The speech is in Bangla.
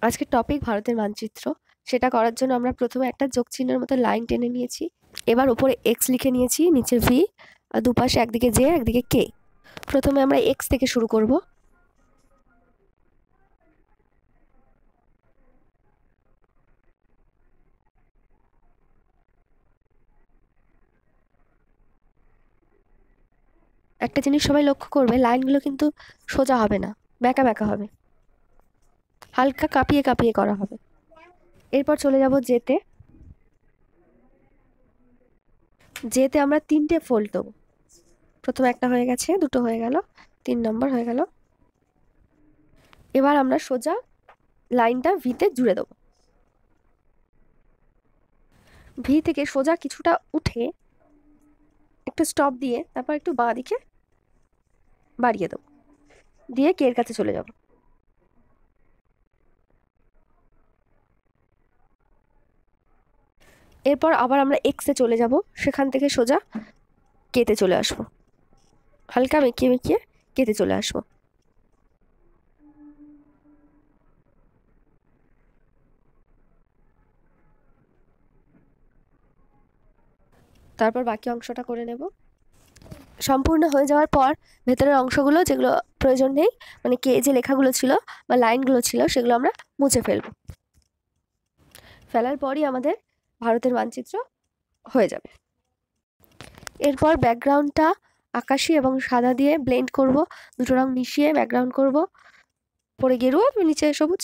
আজকের টপিক ভারতের মানচিত্র। সেটা করার জন্য আমরা প্রথমে একটা যোগ চিহ্নের মতো লাইন টেনে নিয়েছি। এবার উপরে এক্স লিখে নিয়েছি, নিচে ভি, আর দুপাশে একদিকে জে একদিকে কে। প্রথমে আমরা এক্স থেকে শুরু করব। একটা জিনিস সবাই লক্ষ্য করবে, লাইনগুলো কিন্তু সোজা হবে না, বেঁকা বেঁকা হবে, হালকা কাঁপিয়ে কাঁপিয়ে করা হবে। এরপর চলে যাব জেতে। জেতে আমরা 3টে ফোল্ড দেবো। প্রথমে একটা হয়ে গেছে, দুটো হয়ে গেল, 3 নম্বর হয়ে গেল। এবার আমরা সোজা লাইনটা ভিতে জুড়ে দেবো। ভি থেকে সোজা কিছুটা উঠে একটু স্টপ দিয়ে তারপর একটু বাঁ দিকে বাড়িয়ে দেবো, দিয়ে কে এর কাছে চলে যাব। এরপর আবার আমরা এক্সে চলে যাব, সেখান থেকে সোজা কেতে চলে আসবো, হালকা মেকিয়ে মেকিয়ে কেতে চলে আসবো। তারপর বাকি অংশটা করে নেব। সম্পূর্ণ হয়ে যাওয়ার পর ভেতরের অংশগুলো যেগুলো প্রয়োজন নেই, মানে কে যে লেখাগুলো ছিল বা লাইনগুলো ছিল, সেগুলো আমরা মুছে ফেলবো। ফেলার পরই আমাদের ভারতের মানচিত্র হয়ে যাবে। এরপর ব্যাকগ্রাউন্ডটা আকাশি এবং সাদা দিয়ে ব্লেন্ড করব, দুটো রং মিশিয়ে ব্যাকগ্রাউন্ড করব। পরে গেরুয়া, নিচে সবুজ।